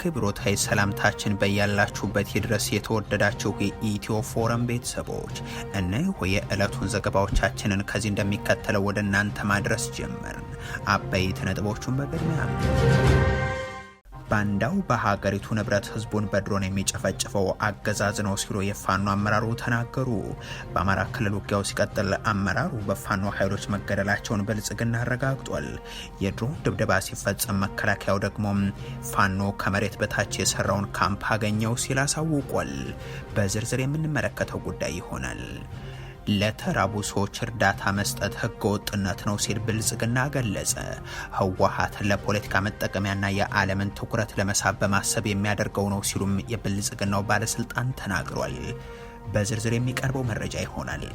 አክብሮታዊ ሰላምታችን በያላችሁበት ይድረስ የተወደዳችሁ የኢትዮ ፎረም ቤተሰቦች እነሆ የዕለቱን ዘገባዎቻችንን ከዚህ እንደሚከተለው ወደ እናንተ ማድረስ ጀመርን። አበይት ነጥቦቹን በቅድሚያ ባንዳው በሀገሪቱ ንብረት ህዝቡን በድሮን የሚጨፈጭፈው አገዛዝ ነው ሲሉ የፋኖ አመራሩ ተናገሩ። በአማራ ክልል ውጊያው ሲቀጥል አመራሩ በፋኖ ኃይሎች መገደላቸውን ብልጽግና አረጋግጧል። የድሮን ድብደባ ሲፈጸም መከላከያው ደግሞ ፋኖ ከመሬት በታች የሰራውን ካምፕ አገኘው ሲል አሳውቋል። በዝርዝር የምንመለከተው ጉዳይ ይሆናል። ለተራቡ ሰዎች እርዳታ መስጠት ህገወጥነት ነው ሲል ብልጽግና ገለጸ። ህወሓት ለፖለቲካ መጠቀሚያና የዓለምን ትኩረት ለመሳብ በማሰብ የሚያደርገው ነው ሲሉም የብልጽግናው ባለስልጣን ተናግሯል። በዝርዝር የሚቀርበው መረጃ ይሆናል።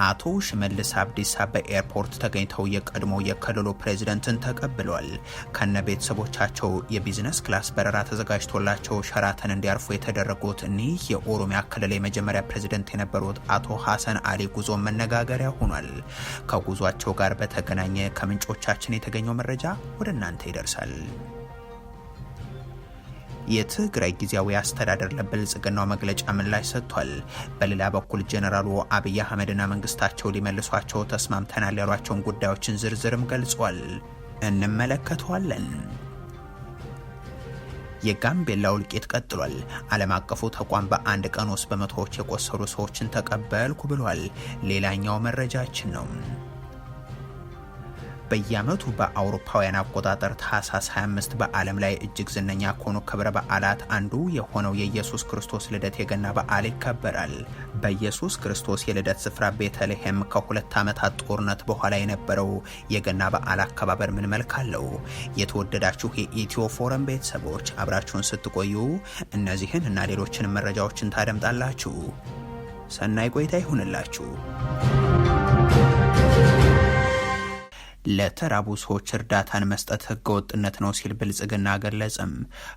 አቶ ሽመልስ አብዲሳ በኤርፖርት ተገኝተው የቀድሞ የክልሉ ፕሬዝዳንትን ተቀብለዋል። ከነ ቤተሰቦቻቸው የቢዝነስ ክላስ በረራ ተዘጋጅቶላቸው ሸራተን እንዲያርፉ የተደረጉት እኒህ የኦሮሚያ ክልል የመጀመሪያ ፕሬዝዳንት የነበሩት አቶ ሐሰን አሊ ጉዞ መነጋገሪያ ሆኗል። ከጉዟቸው ጋር በተገናኘ ከምንጮቻችን የተገኘው መረጃ ወደ እናንተ ይደርሳል። የትግራይ ጊዜያዊ አስተዳደር ለብልጽግናው መግለጫ ምላሽ ሰጥቷል። በሌላ በኩል ጀነራሉ አብይ አህመድና መንግስታቸው ሊመልሷቸው ተስማምተናል ያሏቸውን ጉዳዮችን ዝርዝርም ገልጿል። እንመለከተዋለን። የጋምቤላ እልቂት ቀጥሏል። ዓለም አቀፉ ተቋም በአንድ ቀን ውስጥ በመቶዎች የቆሰሉ ሰዎችን ተቀበልኩ ብሏል። ሌላኛው መረጃችን ነው። በየዓመቱ በአውሮፓውያን አቆጣጠር ታህሳስ 25 በዓለም ላይ እጅግ ዝነኛ ከሆኑ ክብረ በዓላት አንዱ የሆነው የኢየሱስ ክርስቶስ ልደት የገና በዓል ይከበራል። በኢየሱስ ክርስቶስ የልደት ስፍራ ቤተልሔም ከ2 ዓመታት ጦርነት በኋላ የነበረው የገና በዓል አከባበር ምን መልክ አለው? የተወደዳችሁ የኢትዮ ፎረም ቤተሰቦች አብራችሁን ስትቆዩ እነዚህን እና ሌሎችን መረጃዎችን ታደምጣላችሁ። ሰናይ ቆይታ ይሁንላችሁ። ለተራቡ ሰዎች እርዳታን መስጠት ህገወጥነት ነው ሲል ብልጽግና ገለጸም።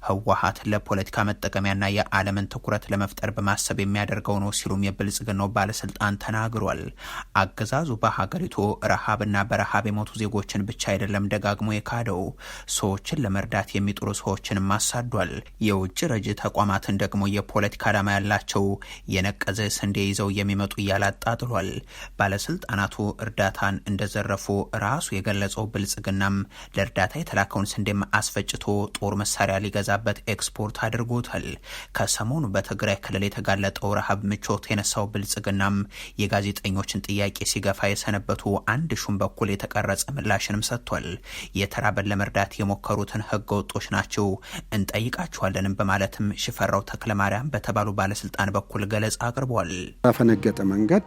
ህወሓት ለፖለቲካ መጠቀሚያና የዓለምን ትኩረት ለመፍጠር በማሰብ የሚያደርገው ነው ሲሉም የብልጽግናው ባለስልጣን ተናግሯል። አገዛዙ በሀገሪቱ ረሃብና በረሃብ የሞቱ ዜጎችን ብቻ አይደለም ደጋግሞ የካደው፣ ሰዎችን ለመርዳት የሚጥሩ ሰዎችንም አሳዷል። የውጭ ረጅ ተቋማትን ደግሞ የፖለቲካ ዓላማ ያላቸው የነቀዘ ስንዴ ይዘው የሚመጡ እያለ አጣጥሏል። ባለስልጣናቱ እርዳታን እንደዘረፉ ራሱ የገለጸው ብልጽግናም ለእርዳታ የተላከውን ስንዴም አስፈጭቶ ጦር መሳሪያ ሊገዛበት ኤክስፖርት አድርጎታል። ከሰሞኑ በትግራይ ክልል የተጋለጠው ረሃብ ምቾት የነሳው ብልጽግናም የጋዜጠኞችን ጥያቄ ሲገፋ የሰነበቱ አንድ ሹም በኩል የተቀረጸ ምላሽንም ሰጥቷል። የተራበን ለመርዳት የሞከሩትን ህገ ወጦች ናቸው እንጠይቃቸዋለንም በማለትም ሽፈራው ተክለማርያም በተባሉ ባለስልጣን በኩል ገለጻ አቅርቧል። ባፈነገጠ መንገድ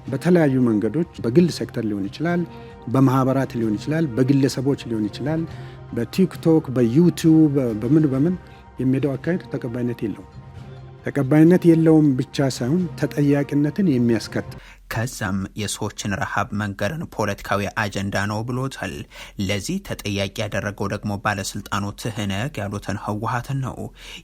በተለያዩ መንገዶች በግል ሴክተር ሊሆን ይችላል፣ በማህበራት ሊሆን ይችላል፣ በግለሰቦች ሊሆን ይችላል፣ በቲክቶክ በዩቲዩብ በምን የሚሄደው አካሄድ ተቀባይነት የለውም ብቻ ሳይሆን ተጠያቂነትን የሚያስከትል ከዛም የሰዎችን ረሃብ መንገርን ፖለቲካዊ አጀንዳ ነው ብሎታል። ለዚህ ተጠያቂ ያደረገው ደግሞ ባለስልጣኑ ትህነግ ያሉትን ህወሓትን ነው።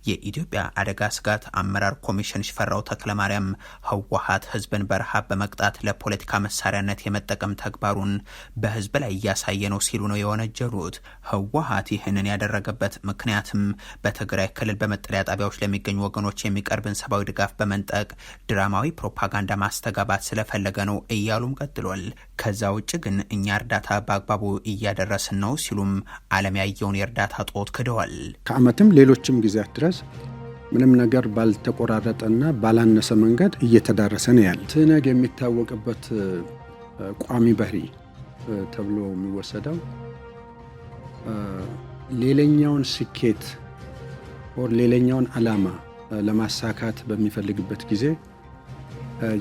የኢትዮጵያ አደጋ ስጋት አመራር ኮሚሽን ሽፈራው ተክለማርያም ህወሓት ህዝብን በረሃብ በመቅጣት ለፖለቲካ መሳሪያነት የመጠቀም ተግባሩን በህዝብ ላይ እያሳየ ነው ሲሉ ነው የወነጀሉት። ህወሓት ይህንን ያደረገበት ምክንያትም በትግራይ ክልል በመጠለያ ጣቢያዎች ለሚገኙ ወገኖች የሚቀርብን ሰብአዊ ድጋፍ በመንጠቅ ድራማዊ ፕሮፓጋንዳ ማስተጋባት ስለፈለገ ነው እያሉም ቀጥሏል። ከዛ ውጭ ግን እኛ እርዳታ በአግባቡ እያደረስን ነው ሲሉም ዓለም ያየውን የእርዳታ ጦት ክደዋል። ከዓመትም ሌሎችም ጊዜያት ድረስ ምንም ነገር ባልተቆራረጠና ባላነሰ መንገድ እየተዳረሰ ነው ያለ። ትህነግ የሚታወቅበት ቋሚ ባህሪ ተብሎ የሚወሰደው ሌላኛውን ስኬት ወር ሌላኛውን ዓላማ ለማሳካት በሚፈልግበት ጊዜ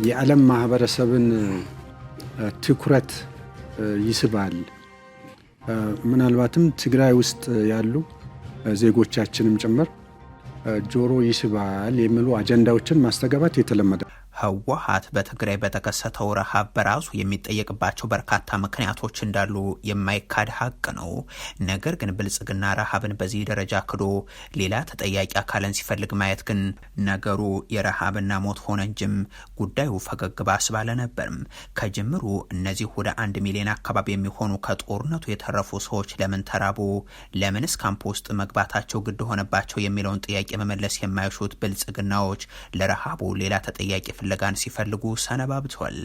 የዓለም ማህበረሰብን ትኩረት ይስባል። ምናልባትም ትግራይ ውስጥ ያሉ ዜጎቻችንም ጭምር ጆሮ ይስባል የሚሉ አጀንዳዎችን ማስተጋባት የተለመደ። ህወሓት በትግራይ በተከሰተው ረሃብ በራሱ የሚጠየቅባቸው በርካታ ምክንያቶች እንዳሉ የማይካድ ሀቅ ነው። ነገር ግን ብልጽግና ረሃብን በዚህ ደረጃ ክዶ ሌላ ተጠያቂ አካልን ሲፈልግ ማየት ግን ነገሩ የረሃብና ሞት ሆነ እንጂም ጉዳዩ ፈገግ ባስባለ ነበርም። ከጅምሩ እነዚህ ወደ 1 ሚሊዮን አካባቢ የሚሆኑ ከጦርነቱ የተረፉ ሰዎች ለምን ተራቡ፣ ለምንስ ካምፕ ውስጥ መግባታቸው ግድ ሆነባቸው የሚለውን ጥያቄ መመለስ የማይሹት ብልጽግናዎች ለረሃቡ ሌላ ተጠያቂ ፍለጋን ሲፈልጉ ሰነባብቷል።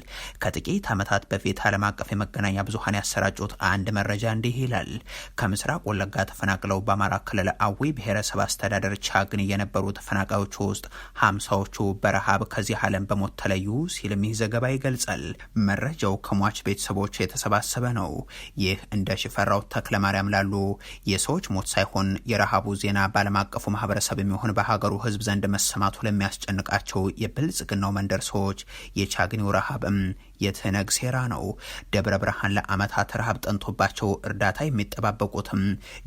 ከጥቂት ዓመታት በፊት ዓለም አቀፍ የመገናኛ ብዙሃን ያሰራጩት አንድ መረጃ እንዲህ ይላል። ከምስራቅ ወለጋ ተፈናቅለው በአማራ ክልል አዊ ብሔረሰብ አስተዳደር ቻግኒ የነበሩ ተፈናቃዮች ውስጥ 50ዎቹ በረሃብ ከዚህ ዓለም በሞት ተለዩ ሲልም ይህ ዘገባ ይገልጻል። መረጃው ከሟች ቤተሰቦች የተሰባሰበ ነው። ይህ እንደ ሽፈራው ተክለማርያም ላሉ የሰዎች ሞት ሳይሆን የረሃቡ ዜና በዓለም አቀፉ ማህበረሰብ የሚሆን በሀገሩ ህዝብ ዘንድ መሰማቱ ለሚያስጨንቃቸው የብልጽግናው መንደር ሰዎች የቻግኒው ረሃብም የትነግ ሴራ ነው። ደብረ ብርሃን ለአመታት ረሃብ ጠንቶባቸው እርዳታ የሚጠባበቁትም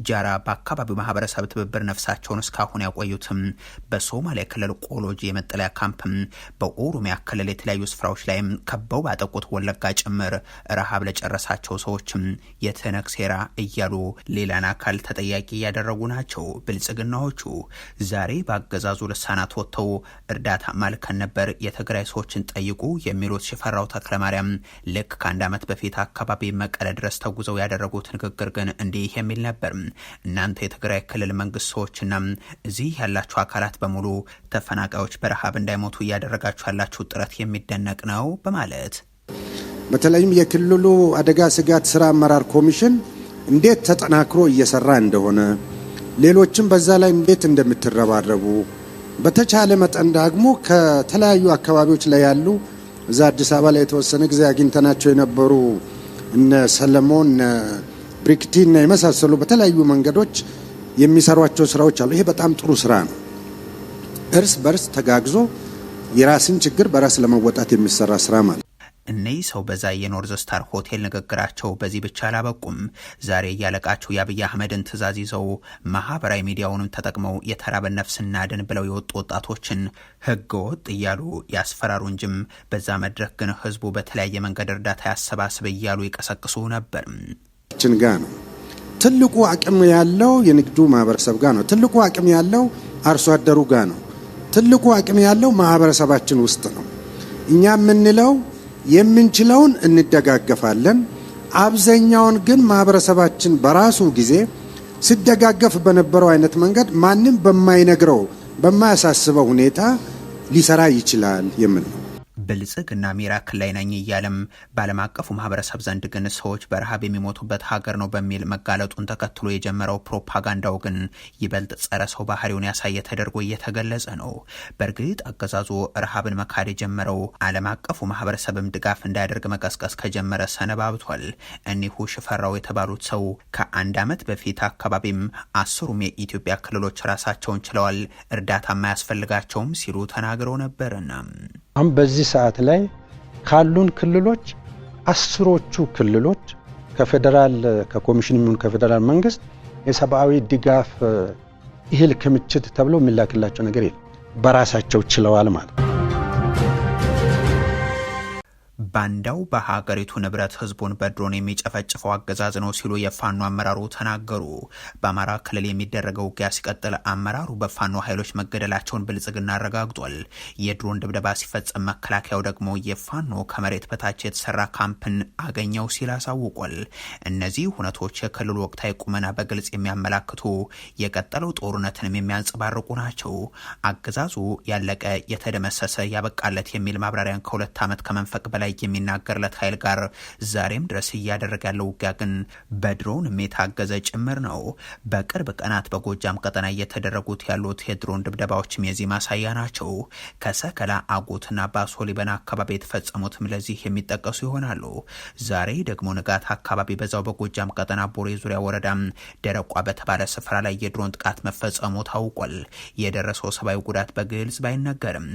ጃራ በአካባቢው ማህበረሰብ ትብብር ነፍሳቸውን እስካሁን ያቆዩትም በሶማሊያ ክልል ቆሎጂ የመጠለያ ካምፕም በኦሮሚያ ክልል የተለያዩ ስፍራዎች ላይም ከበው ባጠቁት ወለጋ ጭምር ረሃብ ለጨረሳቸው ሰዎችም የትነግ ሴራ እያሉ ሌላን አካል ተጠያቂ እያደረጉ ናቸው ብልጽግናዎቹ። ዛሬ በአገዛዙ ልሳናት ወጥተው እርዳታ ማልከን ነበር የትግራይ ሰዎችን ጠይቁ የሚሉት ሽፈራው ተክለ ማርያም ልክ ከ1 ዓመት በፊት አካባቢ መቀለ ድረስ ተጉዘው ያደረጉት ንግግር ግን እንዲህ የሚል ነበር። እናንተ የትግራይ ክልል መንግስት ሰዎችና እዚህ ያላችሁ አካላት በሙሉ ተፈናቃዮች በረሃብ እንዳይሞቱ እያደረጋችሁ ያላችሁ ጥረት የሚደነቅ ነው በማለት በተለይም የክልሉ አደጋ ስጋት ስራ አመራር ኮሚሽን እንዴት ተጠናክሮ እየሰራ እንደሆነ ሌሎችም በዛ ላይ እንዴት እንደምትረባረቡ በተቻለ መጠን ደግሞ ከተለያዩ አካባቢዎች ላይ ያሉ እዛ አዲስ አበባ ላይ የተወሰነ ጊዜ አግኝተናቸው የነበሩ እነ ሰለሞን ብሪክቲ እና የመሳሰሉ በተለያዩ መንገዶች የሚሰሯቸው ስራዎች አሉ። ይሄ በጣም ጥሩ ስራ ነው። እርስ በርስ ተጋግዞ የራስን ችግር በራስ ለመወጣት የሚሰራ ስራ ማለት። እነዚህ ሰው በዛ የኖርዝ ስታር ሆቴል ንግግራቸው በዚህ ብቻ አላበቁም። ዛሬ ያለቃቸው የአብይ አህመድን ትዕዛዝ ይዘው ማህበራዊ ሚዲያውንም ተጠቅመው የተራበ ነፍስ እናድን ብለው የወጡ ወጣቶችን ህገወጥ እያሉ ያስፈራሩ እንጂም በዛ መድረክ ግን ህዝቡ በተለያየ መንገድ እርዳታ ያሰባስብ እያሉ ይቀሰቅሱ ነበር። ጋ ነው ትልቁ አቅም ያለው የንግዱ ማህበረሰብ ጋር ነው። ትልቁ አቅም ያለው አርሶ አደሩ ጋር ነው። ትልቁ አቅም ያለው ማህበረሰባችን ውስጥ ነው። እኛ የምንለው የምንችለውን እንደጋገፋለን። አብዛኛውን ግን ማህበረሰባችን በራሱ ጊዜ ሲደጋገፍ በነበረው አይነት መንገድ ማንም በማይነግረው በማያሳስበው ሁኔታ ሊሰራ ይችላል የሚል ነው። ብልጽግና ሚራክል ላይ ነኝ እያለም በዓለም አቀፉ ማህበረሰብ ዘንድ ግን ሰዎች በረሃብ የሚሞቱበት ሀገር ነው በሚል መጋለጡን ተከትሎ የጀመረው ፕሮፓጋንዳው ግን ይበልጥ ጸረ ሰው ባህሪውን ያሳየ ተደርጎ እየተገለጸ ነው። በእርግጥ አገዛዙ ረሃብን መካድ የጀመረው ዓለም አቀፉ ማህበረሰብም ድጋፍ እንዳያደርግ መቀስቀስ ከጀመረ ሰነባብቷል። እኒሁ ሽፈራው የተባሉት ሰው ከ1 ዓመት በፊት አካባቢም 10ሩም የኢትዮጵያ ክልሎች ራሳቸውን ችለዋል፣ እርዳታ ማያስፈልጋቸውም ሲሉ ተናግረው ነበርና አሁን በዚህ ሰዓት ላይ ካሉን ክልሎች 10ዎቹ ክልሎች ከፌደራል ከኮሚሽን የሚሆን ከፌደራል መንግስት የሰብአዊ ድጋፍ እህል ክምችት ተብሎ የሚላክላቸው ነገር የለም። በራሳቸው ችለዋል ማለት ነው። ባንዳው በሀገሪቱ ንብረት ህዝቡን በድሮን የሚጨፈጭፈው አገዛዝ ነው ሲሉ የፋኖ አመራሩ ተናገሩ። በአማራ ክልል የሚደረገው ውጊያ ሲቀጥል አመራሩ በፋኖ ኃይሎች መገደላቸውን ብልጽግና አረጋግጧል። የድሮን ድብደባ ሲፈጸም መከላከያው ደግሞ የፋኖ ከመሬት በታች የተሰራ ካምፕን አገኘው ሲል አሳውቋል። እነዚህ ሁነቶች የክልሉ ወቅታዊ ቁመና በግልጽ የሚያመላክቱ የቀጠለው ጦርነትንም የሚያንጸባርቁ ናቸው። አገዛዙ ያለቀ የተደመሰሰ ያበቃለት የሚል ማብራሪያን ከ2 ዓመት ከመንፈቅ በላይ የሚናገርለት ኃይል ጋር ዛሬም ድረስ እያደረገ ያለው ውጊያ ግን በድሮን የታገዘ ጭምር ነው። በቅርብ ቀናት በጎጃም ቀጠና እየተደረጉት ያሉት የድሮን ድብደባዎችም የዚህ ማሳያ ናቸው። ከሰከላ አጎትና ባሶ ሊበን አካባቢ የተፈጸሙትም ለዚህ የሚጠቀሱ ይሆናሉ። ዛሬ ደግሞ ንጋት አካባቢ በዛው በጎጃም ቀጠና ቦሬ ዙሪያ ወረዳም ደረቋ በተባለ ስፍራ ላይ የድሮን ጥቃት መፈጸሙ ታውቋል። የደረሰው ሰብአዊ ጉዳት በግልጽ ባይነገርም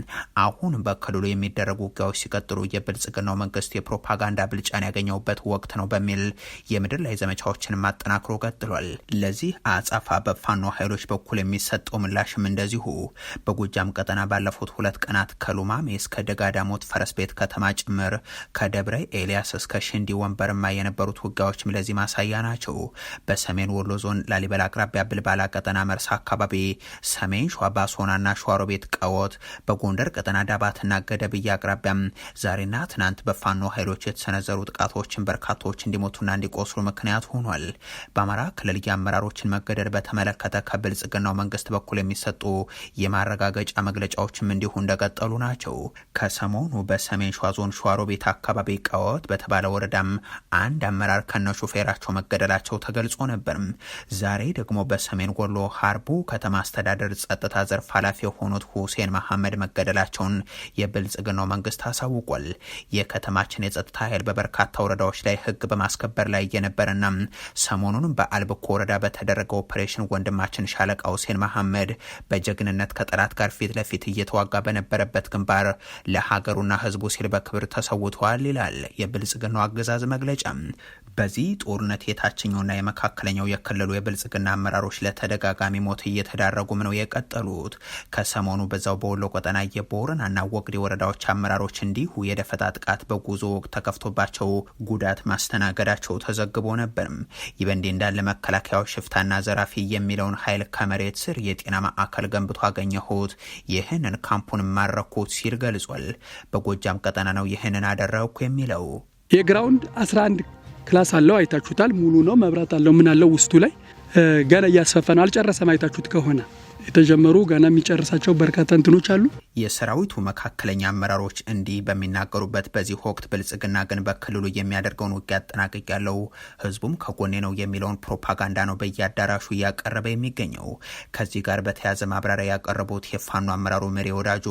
አሁን በክልሉ የሚደረጉ ውጊያዎች ሲቀጥሉ የብልጽግና የብልጽግናው መንግስት የፕሮፓጋንዳ ብልጫን ያገኘውበት ወቅት ነው በሚል የምድር ላይ ዘመቻዎችን ማጠናክሮ ቀጥሏል። ለዚህ አጻፋ በፋኖ ኃይሎች በኩል የሚሰጠው ምላሽም እንደዚሁ በጎጃም ቀጠና ባለፉት 2 ቀናት ከሉማሜ እስከ ደጋዳሞት ፈረስ ቤት ከተማ ጭምር ከደብረ ኤልያስ እስከ ሽንዲ ወንበርማ የነበሩት ውጊያዎችም ለዚህ ማሳያ ናቸው። በሰሜን ወሎ ዞን ላሊበላ አቅራቢያ ብልባላ ቀጠና መርሳ አካባቢ፣ ሰሜን ሸዋ ባሶናና ሸዋሮቤት ቀወት፣ በጎንደር ቀጠና ዳባትና ገደብያ አቅራቢያም ዛሬና ትናንት በፋኖ ኃይሎች የተሰነዘሩ ጥቃቶችን በርካቶች እንዲሞቱና እንዲቆስሉ ምክንያት ሆኗል። በአማራ ክልል የአመራሮችን መገደል በተመለከተ ከብልጽግናው መንግስት በኩል የሚሰጡ የማረጋገጫ መግለጫዎችም እንዲሁ እንደቀጠሉ ናቸው። ከሰሞኑ በሰሜን ሸዋ ዞን ሸዋሮቤት አካባቢ ቀወት በተባለ ወረዳም አንድ አመራር ከነ ሹፌራቸው መገደላቸው ተገልጾ ነበር። ዛሬ ደግሞ በሰሜን ወሎ ሀርቡ ከተማ አስተዳደር ጸጥታ ዘርፍ ኃላፊ የሆኑት ሁሴን መሐመድ መገደላቸውን የብልጽግናው መንግስት አሳውቋል። የከተማችን የጸጥታ ኃይል በበርካታ ወረዳዎች ላይ ህግ በማስከበር ላይ የነበረና ሰሞኑንም በአልብኮ ወረዳ በተደረገ ኦፕሬሽን ወንድማችን ሻለቃ ሁሴን መሐመድ በጀግንነት ከጠላት ጋር ፊት ለፊት እየተዋጋ በነበረበት ግንባር ለሀገሩና ህዝቡ ሲል በክብር ተሰውቷል ይላል የብልጽግናው አገዛዝ መግለጫ። በዚህ ጦርነት የታችኛውና የመካከለኛው የክልሉ የብልጽግና አመራሮች ለተደጋጋሚ ሞት እየተዳረጉም ነው የቀጠሉት። ከሰሞኑ በዛው በወሎ ቀጠና የቦረናና ወግዴ ወረዳዎች አመራሮች እንዲሁ የደፈጣ ጥቃት በጉዞ ወቅት ተከፍቶባቸው ጉዳት ማስተናገዳቸው ተዘግቦ ነበር። ይህ በእንዲህ እንዳለ መከላከያው ሽፍታና ዘራፊ የሚለውን ኃይል ከመሬት ስር የጤና ማዕከል ገንብቶ አገኘሁት፣ ይህንን ካምፑን ማረኩት ሲል ገልጿል። በጎጃም ቀጠና ነው ይህንን አደረኩ የሚለው። የግራውንድ 11 ክላስ አለው፣ አይታችሁታል። ሙሉ ነው፣ መብራት አለው፣ ምን አለው ውስጡ ላይ ገና እያስፋፋ ነው። አልጨረሰም። አይታችሁት ከሆነ የተጀመሩ ገና የሚጨርሳቸው በርካታ እንትኖች አሉ። የሰራዊቱ መካከለኛ አመራሮች እንዲህ በሚናገሩበት በዚህ ወቅት ብልጽግና ግን በክልሉ የሚያደርገውን ውጊያ አጠናቅቅ ያለው ህዝቡም ከጎኔ ነው የሚለውን ፕሮፓጋንዳ ነው በየአዳራሹ እያቀረበ የሚገኘው። ከዚህ ጋር በተያያዘ ማብራሪያ ያቀረቡት የፋኖ አመራሩ መሪ ወዳጆ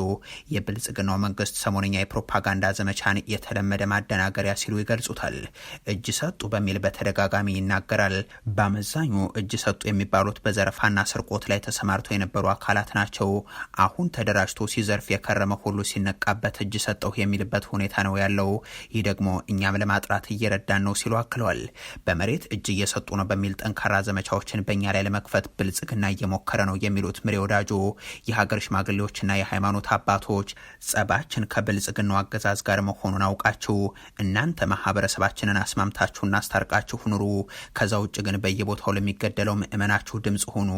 የብልጽግናው መንግስት ሰሞነኛ የፕሮፓጋንዳ ዘመቻን የተለመደ ማደናገሪያ ሲሉ ይገልጹታል። እጅ ሰጡ በሚል በተደጋጋሚ ይናገራል። በአመዛኙ እጅ ሰጡ የሚባሉት በዘረፋና ስርቆት ላይ ተሰማርተው የነበሩ አካላት ናቸው። አሁን ተደራጅቶ ሲዘርፍ የከረመ ሁሉ ሲነቃበት እጅ ሰጠው የሚልበት ሁኔታ ነው ያለው። ይህ ደግሞ እኛም ለማጥራት እየረዳን ነው ሲሉ አክለዋል። በመሬት እጅ እየሰጡ ነው በሚል ጠንካራ ዘመቻዎችን በእኛ ላይ ለመክፈት ብልጽግና እየሞከረ ነው የሚሉት ምሬ ወዳጆ የሀገር ሽማግሌዎችና የሃይማኖት አባቶች ጸባችን ከብልጽግናው አገዛዝ ጋር መሆኑን አውቃችሁ እናንተ ማህበረሰባችንን አስማምታችሁ እናስታርቃችሁ ኑሩ፣ ከዛ ውጭ ግን በየቦታው ለሚገደለው ምእመናችሁ ድምጽ ሆኑ፣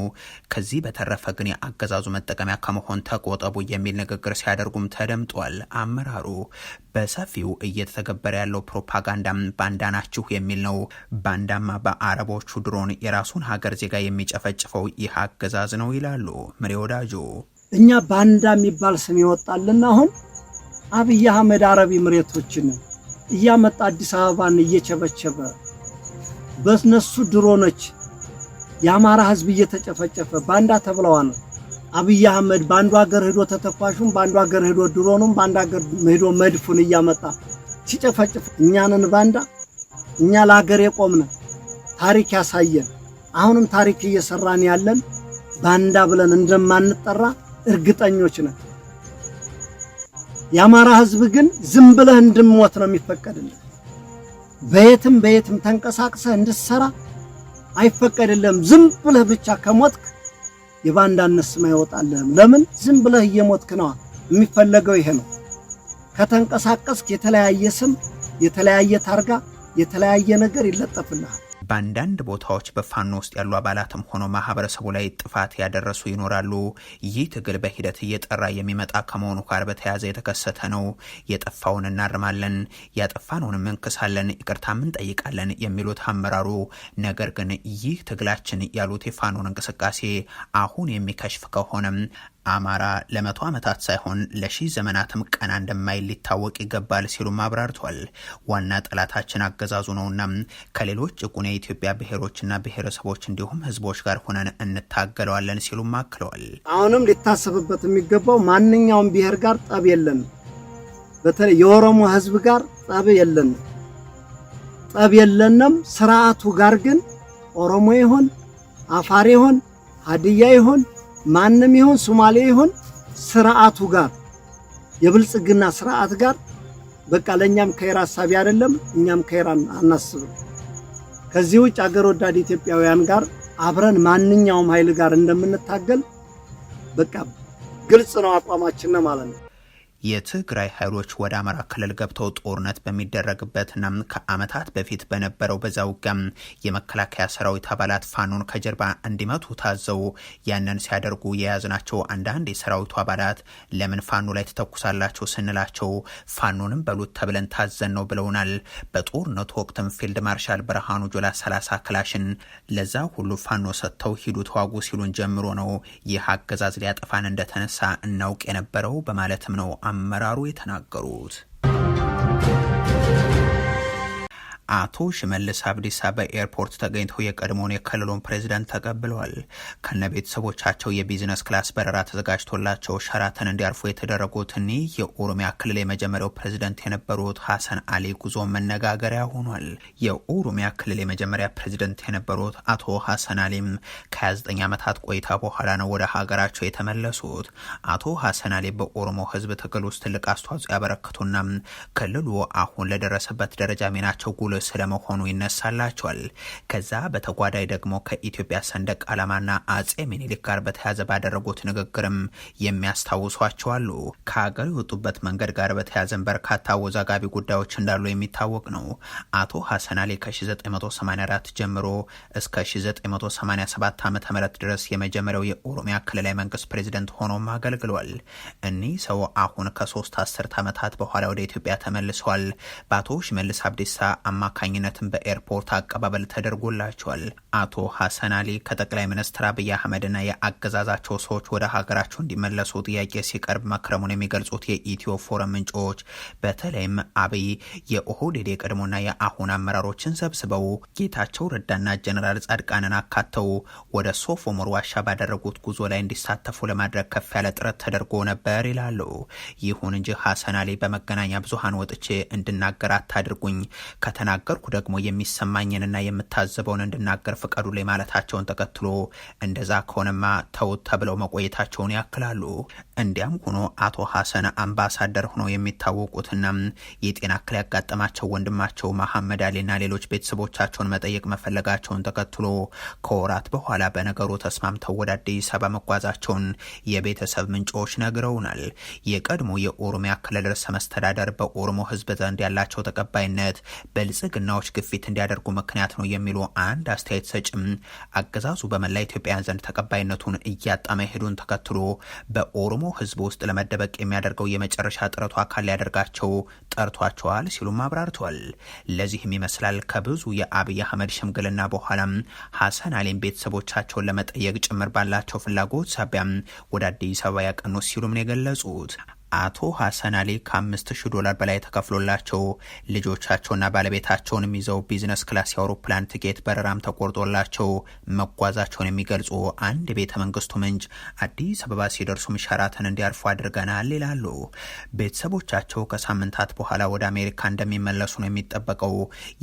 ከዚህ በተረፈ ግን የአገዛዙ መጠቀሚያ ከመሆን ተቆጠቡ የሚል ንግግር ሲያደርጉም ተደምጧል። አመራሩ በሰፊው እየተተገበረ ያለው ፕሮፓጋንዳም ባንዳ ናችሁ የሚል ነው። ባንዳማ በአረቦቹ ድሮን የራሱን ሀገር ዜጋ የሚጨፈጭፈው ይህ አገዛዝ ነው ይላሉ ምሬ ወዳጆ። እኛ ባንዳ የሚባል ስም ይወጣልና አሁን አብይ አህመድ አረብ ኤምሬቶችን እያመጣ አዲስ አበባን እየቸበቸበ በእነሱ ድሮኖች የአማራ ህዝብ እየተጨፈጨፈ ባንዳ ተብለዋል። አብይ አህመድ ባንዱ ሀገር ሄዶ ተተኳሹም ባንዱ ሀገር ሄዶ ድሮኑም ባንዱ ሀገር ሄዶ መድፉን እያመጣ ሲጨፈጭፍ እኛንን ባንዳ። እኛ ለሀገር የቆምነ ታሪክ ያሳየን አሁንም ታሪክ እየሰራን ያለን ባንዳ ብለን እንደማንጠራ እርግጠኞች ነን። የአማራ ህዝብ ግን ዝም ብለህ እንድሞት ነው የሚፈቀድልህ። በየትም ተንቀሳቅሰህ እንድትሰራ አይፈቀድልህም። ዝም ብለህ ብቻ ከሞትክ የባንዳነት ስም አይወጣልህም። ለምን? ዝም ብለህ እየሞትክ ነው። የሚፈለገው ይሄ ነው። ከተንቀሳቀስክ የተለያየ ስም፣ የተለያየ ታርጋ፣ የተለያየ ነገር ይለጠፍልሃል። በአንዳንድ ቦታዎች በፋኖ ውስጥ ያሉ አባላትም ሆኖ ማህበረሰቡ ላይ ጥፋት ያደረሱ ይኖራሉ። ይህ ትግል በሂደት እየጠራ የሚመጣ ከመሆኑ ጋር በተያያዘ የተከሰተ ነው። የጠፋውን እናርማለን፣ ያጠፋነውን እንክሳለን፣ ይቅርታም እንጠይቃለን የሚሉት አመራሩ፣ ነገር ግን ይህ ትግላችን ያሉት የፋኖን እንቅስቃሴ አሁን የሚከሽፍ ከሆነም አማራ ለ100 ዓመታት ሳይሆን ለ1000 ዘመናትም ቀና እንደማይል ሊታወቅ ይገባል ሲሉም አብራርቷል። ዋና ጠላታችን አገዛዙ ነውና ከሌሎች ጭቁን የኢትዮጵያ ብሔሮችና ብሔረሰቦች እንዲሁም ህዝቦች ጋር ሆነን እንታገለዋለን ሲሉም አክለዋል። አሁንም ሊታሰብበት የሚገባው ማንኛውም ብሔር ጋር ጠብ የለን። በተለይ የኦሮሞ ህዝብ ጋር ጠብ የለንም። ስርዓቱ ጋር ግን ኦሮሞ ይሁን አፋር ይሁን ሀዲያ ይሁን ማንም ይሁን ሶማሌ ይሁን ስርዓቱ ጋር የብልጽግና ስርዓት ጋር በቃ ለኛም ከይራ ሐሳቢ አይደለም፣ እኛም ከይራን አናስብም። ከዚህ ውጭ አገር ወዳድ ኢትዮጵያውያን ጋር አብረን ማንኛውም ኃይል ጋር እንደምንታገል በቃ ግልጽ ነው አቋማችን ማለት ነው። የትግራይ ኃይሎች ወደ አማራ ክልል ገብተው ጦርነት በሚደረግበትና ከዓመታት በፊት በነበረው በዛው ጋም የመከላከያ ሰራዊት አባላት ፋኖን ከጀርባ እንዲመቱ ታዘው ያንን ሲያደርጉ የያዝናቸው አንዳንድ የሰራዊቱ አባላት ለምን ፋኖ ላይ ተተኩሳላችሁ ስንላቸው ፋኖንም በሉት ተብለን ታዘን ነው ብለውናል። በጦርነቱ ወቅትም ፊልድ ማርሻል ብርሃኑ ጁላ 30 ክላሽን ለዛ ሁሉ ፋኖ ሰጥተው ሂዱ ተዋጉ ሲሉን ጀምሮ ነው ይህ አገዛዝ ሊያጠፋን እንደተነሳ እናውቅ የነበረው በማለትም ነው አመራሩ የተናገሩት። አቶ ሽመልስ አብዲሳ በኤርፖርት ተገኝተው የቀድሞውን የክልሉን ፕሬዝዳንት ተቀብለዋል። ከነ ቤተሰቦቻቸው የቢዝነስ ክላስ በረራ ተዘጋጅቶላቸው ሸራተን እንዲያርፉ የተደረጉት እኒህ የኦሮሚያ ክልል የመጀመሪያው ፕሬዝዳንት የነበሩት ሐሰን አሊ ጉዞ መነጋገሪያ ሆኗል። የኦሮሚያ ክልል የመጀመሪያ ፕሬዝዳንት የነበሩት አቶ ሐሰን አሊም ከ29 ዓመታት ቆይታ በኋላ ነው ወደ ሀገራቸው የተመለሱት። አቶ ሐሰን አሊ በኦሮሞ ሕዝብ ትግል ውስጥ ትልቅ አስተዋጽኦ ያበረከቱና ክልሉ አሁን ለደረሰበት ደረጃ ሚናቸው ጉል ስለመሆኑ ይነሳላቸዋል። ከዛ በተጓዳይ ደግሞ ከኢትዮጵያ ሰንደቅ ዓላማና አጼ ሚኒሊክ ጋር በተያያዘ ባደረጉት ንግግርም የሚያስታውሷቸው አሉ። ከሀገር የወጡበት መንገድ ጋር በተያያዘ በርካታ አወዛጋቢ ጉዳዮች እንዳሉ የሚታወቅ ነው። አቶ ሐሰን አሊ ከ1984 ጀምሮ እስከ 1987 ዓ.ም ድረስ የመጀመሪያው የኦሮሚያ ክልላዊ መንግስት ፕሬዝዳንት ሆኖም አገልግሏል። እኒህ ሰው አሁን ከ3 አስርት ዓመታት በኋላ ወደ ኢትዮጵያ ተመልሰዋል። በአቶ ሽመልስ አብዲሳ አማካኝነትን በኤርፖርት አቀባበል ተደርጎላቸዋል። አቶ ሐሰን አሊ ከጠቅላይ ሚኒስትር አብይ አህመድና የአገዛዛቸው ሰዎች ወደ ሀገራቸው እንዲመለሱ ጥያቄ ሲቀርብ መክረሙን የሚገልጹት የኢትዮ ፎረም ምንጮች በተለይም አብይ የኦህዴድ የቀድሞና የአሁን አመራሮችን ሰብስበው ጌታቸው ረዳና ጀነራል ጻድቃንን አካተው ወደ ሶፎሞር ዋሻ ባደረጉት ጉዞ ላይ እንዲሳተፉ ለማድረግ ከፍ ያለ ጥረት ተደርጎ ነበር ይላሉ። ይሁን እንጂ ሐሰን አሊ በመገናኛ ብዙሃን ወጥቼ እንድናገር አታድርጉኝ፣ ከተናገርኩ ደግሞ የሚሰማኝንና የምታዘበውን እንድናገር ፍቀዱ ላይ ማለታቸውን ተከትሎ እንደዛ ከሆነማ ተውት ተብለው መቆየታቸውን ያክላሉ። እንዲያም ሆኖ አቶ ሐሰን አምባሳደር ሆነው የሚታወቁትና የጤና እክል ያጋጠማቸው ወንድማቸው መሐመድ አሊና ሌሎች ቤተሰቦቻቸውን መጠየቅ መፈለጋቸውን ተከትሎ ከወራት በኋላ በነገሩ ተስማምተው ወደ አዲስ አበባ መጓዛቸውን የቤተሰብ ምንጮች ነግረውናል። የቀድሞ የኦሮሚያ ክልል ርዕሰ መስተዳደር በኦሮሞ ሕዝብ ዘንድ ያላቸው ተቀባይነት ብልጽግናዎች ግፊት እንዲያደርጉ ምክንያት ነው የሚሉ አንድ አስተያየት ሰጭም አገዛዙ በመላ ኢትዮጵያውያን ዘንድ ተቀባይነቱን እያጣ መሄዱን ተከትሎ በኦሮሞ ሕዝብ ውስጥ ለመደበቅ የሚያደርገው የመጨረሻ ጥረቱ አካል ሊያደርጋቸው ጠርቷቸዋል ሲሉም አብራርተዋል። ለዚህም ይመስላል ከብዙ የአብይ አህመድ ሽምግልና በኋላም ሐሰን አሊም ቤተሰቦቻቸውን ለመጠየቅ ጭምር ባላቸው ፍላጎት ሳቢያም ወደ አዲስ አበባ ያቀኑ ሲሉም ነው የገለጹት። አቶ ሐሰን አሊ $5,000 በላይ ተከፍሎላቸው ልጆቻቸውና ባለቤታቸውንም ይዘው ቢዝነስ ክላስ የአውሮፕላን ትኬት በረራም ተቆርጦላቸው መጓዛቸውን የሚገልጹ አንድ የቤተ መንግስቱ ምንጭ አዲስ አበባ ሲደርሱም ሸራተን እንዲያርፉ አድርገናል ይላሉ። ቤተሰቦቻቸው ከሳምንታት በኋላ ወደ አሜሪካ እንደሚመለሱ ነው የሚጠበቀው።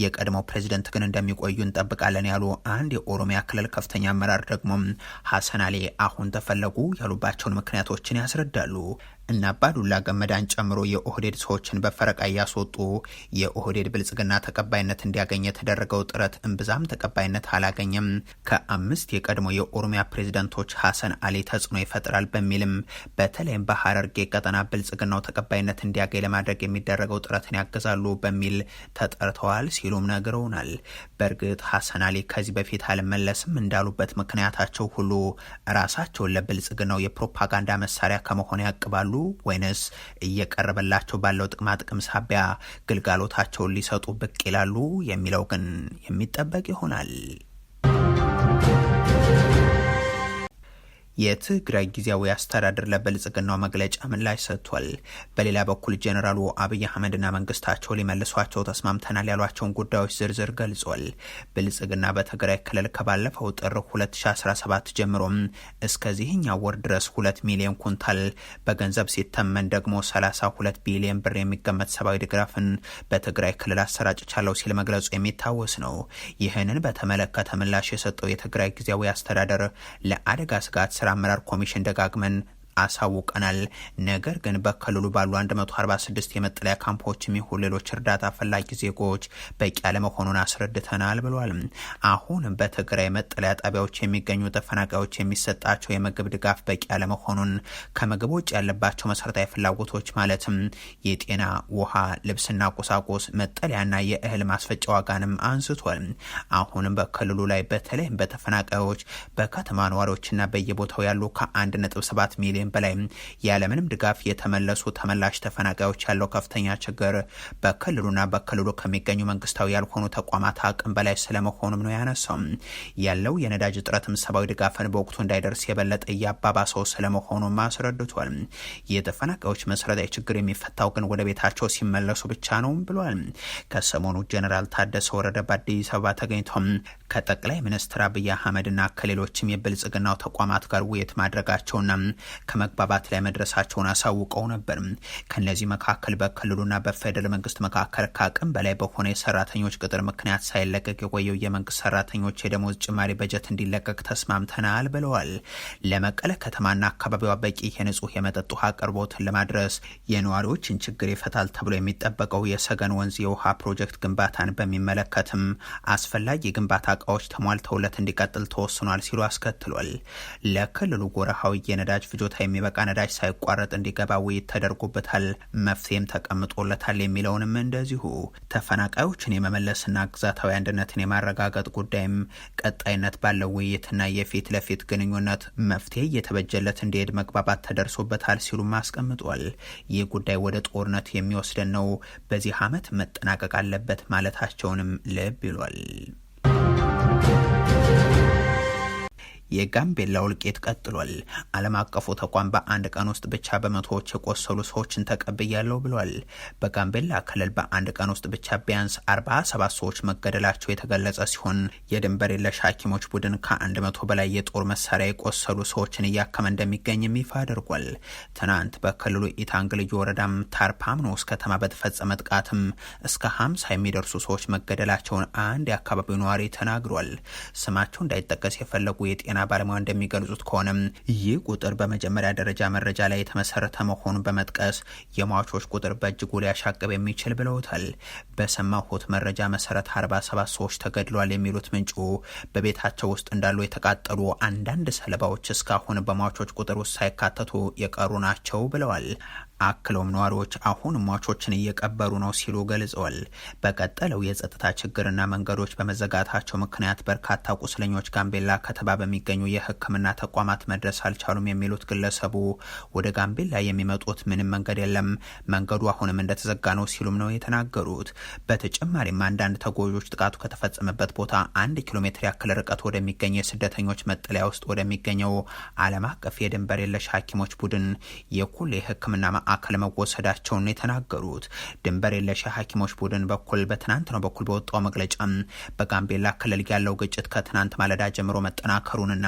የቀድሞው ፕሬዝደንት ግን እንደሚቆዩ እንጠብቃለን ያሉ አንድ የኦሮሚያ ክልል ከፍተኛ አመራር ደግሞ ሐሰን አሊ አሁን ተፈለጉ ያሉባቸውን ምክንያቶችን ያስረዳሉ። እና አባዱላ ገመዳን ጨምሮ የኦህዴድ ሰዎችን በፈረቃ እያስወጡ የኦህዴድ ብልጽግና ተቀባይነት እንዲያገኝ የተደረገው ጥረት እምብዛም ተቀባይነት አላገኘም። ከ5 የቀድሞ የኦሮሚያ ፕሬዝዳንቶች ሐሰን አሊ ተጽዕኖ ይፈጥራል በሚልም በተለይም በሐረርጌ ቀጠና ብልጽግናው ተቀባይነት እንዲያገኝ ለማድረግ የሚደረገው ጥረትን ያገዛሉ በሚል ተጠርተዋል ሲሉም ነግረውናል። በእርግጥ ሐሰን አሊ ከዚህ በፊት አልመለስም እንዳሉበት ምክንያታቸው ሁሉ ራሳቸውን ለብልጽግናው የፕሮፓጋንዳ መሳሪያ ከመሆን ያቅባሉ ወይንስ እየቀረበላቸው ባለው ጥቅማ ጥቅም ሳቢያ ግልጋሎታቸውን ሊሰጡ ብቅ ይላሉ የሚለው ግን የሚጠበቅ ይሆናል። የትግራይ ጊዜያዊ አስተዳደር ለብልጽግናው መግለጫ ምላሽ ሰጥቷል። በሌላ በኩል ጀነራሉ አብይ አህመድና መንግስታቸው ሊመልሷቸው ተስማምተናል ያሏቸውን ጉዳዮች ዝርዝር ገልጿል። ብልጽግና በትግራይ ክልል ከባለፈው ጥር 2017 ጀምሮ እስከዚህኛው ወር ድረስ 2 ሚሊዮን ኩንታል በገንዘብ ሲተመን ደግሞ 32 ቢሊዮን ብር የሚገመት ሰብአዊ ድጋፍን በትግራይ ክልል አሰራጭቻለሁ ሲል መግለጹ የሚታወስ ነው። ይህንን በተመለከተ ምላሽ የሰጠው የትግራይ ጊዜያዊ አስተዳደር ለአደጋ ስጋት ስራ አመራር ኮሚሽን ደጋግመን አሳውቀናል። ነገር ግን በክልሉ ባሉ 146 የመጠለያ ካምፖችም ይሁን ሌሎች እርዳታ ፈላጊ ዜጎች በቂ ያለመሆኑን አስረድተናል ብሏል። አሁን በትግራይ መጠለያ ጣቢያዎች የሚገኙ ተፈናቃዮች የሚሰጣቸው የምግብ ድጋፍ በቂ ያለመሆኑን ከምግብ ውጭ ያለባቸው መሰረታዊ ፍላጎቶች ማለትም የጤና፣ ውሃ፣ ልብስና ቁሳቁስ፣ መጠለያና የእህል ማስፈጫ ዋጋንም አንስቷል። አሁንም በክልሉ ላይ በተለይም በተፈናቃዮች በከተማ ነዋሪዎችና በየቦታው ያሉ ከ1.7 ሚሊዮን በላይ ያለምንም ድጋፍ የተመለሱ ተመላሽ ተፈናቃዮች ያለው ከፍተኛ ችግር በክልሉና በክልሉ ከሚገኙ መንግስታዊ ያልሆኑ ተቋማት አቅም በላይ ስለመሆኑም ነው ያነሳው። ያለው የነዳጅ እጥረትም ሰብአዊ ድጋፍን በወቅቱ እንዳይደርስ የበለጠ እያባባሰው ስለመሆኑም አስረድቷል። የተፈናቃዮች መሰረታዊ ችግር የሚፈታው ግን ወደ ቤታቸው ሲመለሱ ብቻ ነው ብሏል። ከሰሞኑ ጀነራል ታደሰ ወረደ በአዲስ አበባ ተገኝተው ከጠቅላይ ሚኒስትር አብይ አህመድና ከሌሎችም የብልጽግናው ተቋማት ጋር ውይይት ማድረጋቸውና ከመግባባት ላይ መድረሳቸውን አሳውቀው ነበር። ከነዚህ መካከል በክልሉና በፌደራል መንግስት መካከል ከአቅም በላይ በሆነ የሰራተኞች ቅጥር ምክንያት ሳይለቀቅ የቆየው የመንግስት ሰራተኞች የደሞዝ ጭማሪ በጀት እንዲለቀቅ ተስማምተናል ብለዋል። ለመቀለ ከተማና አካባቢዋ በቂ የንጹህ የመጠጥ ውሃ አቅርቦትን ለማድረስ የነዋሪዎችን ችግር ይፈታል ተብሎ የሚጠበቀው የሰገን ወንዝ የውሃ ፕሮጀክት ግንባታን በሚመለከትም አስፈላጊ የግንባታ እቃዎች ተሟልተውለት እንዲቀጥል ተወስኗል ሲሉ አስከትሏል። ለክልሉ ጎረሃዊ የነዳጅ ፍጆታ የሚበቃ ነዳጅ ሳይቋረጥ እንዲገባ ውይይት ተደርጎበታል፣ መፍትሄም ተቀምጦለታል የሚለውንም እንደዚሁ። ተፈናቃዮችን የመመለስና ግዛታዊ አንድነትን የማረጋገጥ ጉዳይም ቀጣይነት ባለው ውይይትና የፊት ለፊት ግንኙነት መፍትሄ እየተበጀለት እንዲሄድ መግባባት ተደርሶበታል ሲሉም አስቀምጧል። ይህ ጉዳይ ወደ ጦርነት የሚወስደን ነው፣ በዚህ ዓመት መጠናቀቅ አለበት ማለታቸውንም ልብ ይሏል። የጋምቤላ እልቂት ቀጥሏል። ዓለም አቀፉ ተቋም በአንድ ቀን ውስጥ ብቻ በመቶዎች የቆሰሉ ሰዎችን ተቀብያለሁ ብሏል። በጋምቤላ ክልል በአንድ ቀን ውስጥ ብቻ ቢያንስ 47 ሰዎች መገደላቸው የተገለጸ ሲሆን የድንበር የለሽ ሐኪሞች ቡድን ከ100 በላይ የጦር መሳሪያ የቆሰሉ ሰዎችን እያከመ እንደሚገኝም ይፋ አድርጓል። ትናንት በክልሉ ኢታንግ ልዩ ወረዳም ታርፓምኖስ ከተማ በተፈጸመ ጥቃትም እስከ 50 የሚደርሱ ሰዎች መገደላቸውን አንድ የአካባቢው ነዋሪ ተናግሯል። ስማቸው እንዳይጠቀስ የፈለጉ የጤና ባለሙያ እንደሚገልጹት ከሆነም ይህ ቁጥር በመጀመሪያ ደረጃ መረጃ ላይ የተመሰረተ መሆኑን በመጥቀስ የሟቾች ቁጥር በእጅጉ ሊያሻቅብ የሚችል ብለውታል። በሰማሁት መረጃ መሰረት 47 ሰዎች ተገድሏል የሚሉት ምንጩ በቤታቸው ውስጥ እንዳሉ የተቃጠሉ አንዳንድ ሰለባዎች እስካሁን በሟቾች ቁጥር ውስጥ ሳይካተቱ የቀሩ ናቸው ብለዋል። አክለውም ነዋሪዎች አሁን ሟቾችን እየቀበሩ ነው ሲሉ ገልጸዋል። በቀጠለው የጸጥታ ችግርና መንገዶች በመዘጋታቸው ምክንያት በርካታ ቁስለኞች ጋምቤላ ከተማ በሚገኙ የሕክምና ተቋማት መድረስ አልቻሉም የሚሉት ግለሰቡ ወደ ጋምቤላ የሚመጡት ምንም መንገድ የለም፣ መንገዱ አሁንም እንደተዘጋ ነው ሲሉም ነው የተናገሩት። በተጨማሪም አንዳንድ ተጎጆች ጥቃቱ ከተፈጸመበት ቦታ 1 ኪሎ ሜትር ያክል ርቀት ወደሚገኝ የስደተኞች መጠለያ ውስጥ ወደሚገኘው ዓለም አቀፍ የድንበር የለሽ ሐኪሞች ቡድን የኩል የሕክምና ማዕከል መወሰዳቸውን የተናገሩት። ድንበር የለሽ ሐኪሞች ቡድን በኩል በትናንትናው በኩል በወጣው መግለጫ በጋምቤላ ክልል ያለው ግጭት ከትናንት ማለዳ ጀምሮ መጠናከሩንና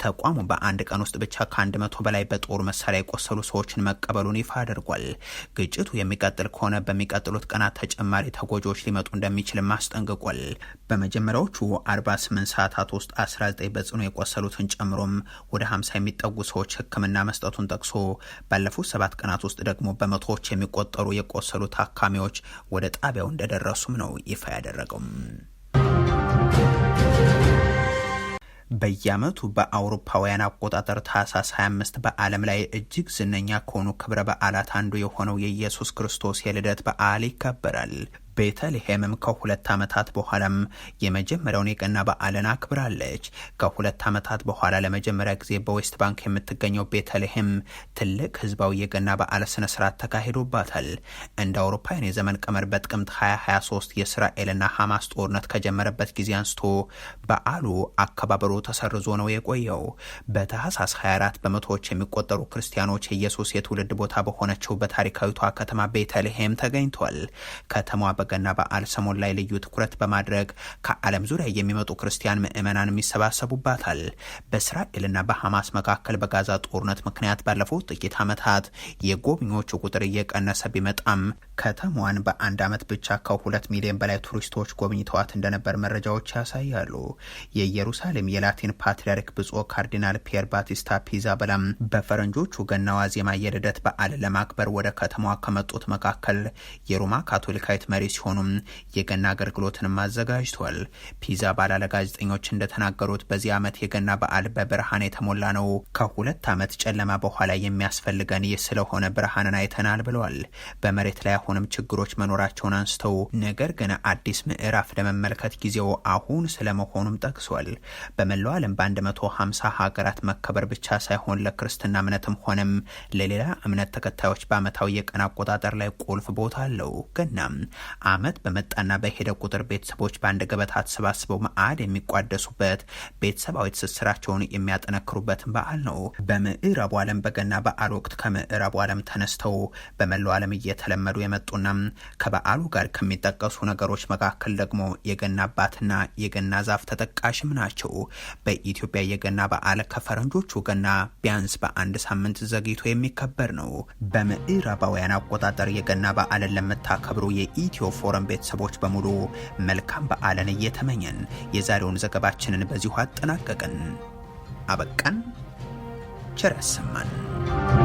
ተቋሙ በአንድ ቀን ውስጥ ብቻ ከ100 በላይ በጦር መሳሪያ የቆሰሉ ሰዎችን መቀበሉን ይፋ አድርጓል። ግጭቱ የሚቀጥል ከሆነ በሚቀጥሉት ቀናት ተጨማሪ ተጎጂዎች ሊመጡ እንደሚችልም አስጠንቅቋል። በመጀመሪያዎቹ 48 ሰዓታት ውስጥ 19 በጽኑ የቆሰሉትን ጨምሮም ወደ 50 የሚጠጉ ሰዎች ሕክምና መስጠቱን ጠቅሶ ባለፉት 7 ቀናት ውስጥ ደግሞ በመቶዎች የሚቆጠሩ የቆሰሉ ታካሚዎች ወደ ጣቢያው እንደደረሱም ነው ይፋ ያደረገው። በየዓመቱ በአውሮፓውያን አቆጣጠር ታህሳስ 25 በዓለም ላይ እጅግ ዝነኛ ከሆኑ ክብረ በዓላት አንዱ የሆነው የኢየሱስ ክርስቶስ የልደት በዓል ይከበራል። ቤተልሔምም ከ2 ዓመታት በኋላም የመጀመሪያውን የገና በዓልን አክብራለች። ከ2 ዓመታት በኋላ ለመጀመሪያ ጊዜ በዌስት ባንክ የምትገኘው ቤተልሔም ትልቅ ህዝባዊ የገና በዓል ስነ ስርዓት ተካሂዶባታል። እንደ አውሮፓውያን የዘመን ቀመር በጥቅምት 2023 የእስራኤልና ሐማስ ጦርነት ከጀመረበት ጊዜ አንስቶ በዓሉ አከባበሩ ተሰርዞ ነው የቆየው። በታህሳስ 24 በመቶዎች የሚቆጠሩ ክርስቲያኖች የኢየሱስ የትውልድ ቦታ በሆነችው በታሪካዊቷ ከተማ ቤተልሔም ተገኝቷል። ከተማዋ በገና በዓል ሰሞን ላይ ልዩ ትኩረት በማድረግ ከዓለም ዙሪያ የሚመጡ ክርስቲያን ምዕመናን የሚሰባሰቡባታል። በእስራኤልና በሐማስ መካከል በጋዛ ጦርነት ምክንያት ባለፉት ጥቂት ዓመታት የጎብኚዎቹ ቁጥር እየቀነሰ ቢመጣም ከተማዋን በአንድ ዓመት ብቻ ከ2 ሚሊዮን በላይ ቱሪስቶች ጎብኝተዋት እንደነበር መረጃዎች ያሳያሉ። የኢየሩሳሌም የላቲን ፓትርያርክ ብፁዕ ካርዲናል ፒየር ባቲስታ ፒዛበላም በፈረንጆቹ ገና ዋዜማ የልደት በዓል ለማክበር ወደ ከተማዋ ከመጡት መካከል የሮማ ካቶሊካዊት መሪ ሲሆኑም የገና አገልግሎትንም አዘጋጅቷል። ፒዛበላ ለጋዜጠኞች እንደተናገሩት በዚህ ዓመት የገና በዓል በብርሃን የተሞላ ነው። ከ2 ዓመት ጨለማ በኋላ የሚያስፈልገን ይህ ስለሆነ ብርሃንን አይተናል ብለዋል። በመሬት ላይ አሁንም ችግሮች መኖራቸውን አንስተው ነገር ግን አዲስ ምዕራፍ ለመመልከት ጊዜው አሁን ስለመሆኑም ጠቅሷል። በመላው ዓለም በ150 ሀገራት መከበር ብቻ ሳይሆን ለክርስትና እምነትም ሆነም ለሌላ እምነት ተከታዮች በዓመታዊ የቀን አቆጣጠር ላይ ቁልፍ ቦታ አለው። ገናም ዓመት በመጣና በሄደ ቁጥር ቤተሰቦች በአንድ ገበታ ተሰባስበው ማዕድ የሚቋደሱበት፣ ቤተሰባዊ ትስስራቸውን የሚያጠነክሩበት በዓል ነው። በምዕራቡ ዓለም በገና በዓል ወቅት ከምዕራቡ ዓለም ተነስተው በመላው ዓለም እየተለመዱ የመጡና ከበዓሉ ጋር ከሚጠቀሱ ነገሮች መካከል ደግሞ የገና አባትና የገና ዛፍ ተጠቃሽም ናቸው። በኢትዮጵያ የገና በዓል ከፈረንጆቹ ገና ቢያንስ በአንድ ሳምንት ዘግይቶ የሚከበር ነው። በምዕራባውያን አቆጣጠር የገና በዓልን ለምታከብሩ የኢትዮ ፎረም ቤተሰቦች በሙሉ መልካም በዓልን እየተመኘን የዛሬውን ዘገባችንን በዚሁ አጠናቀቅን። አበቃን። ቸር ያሰማን።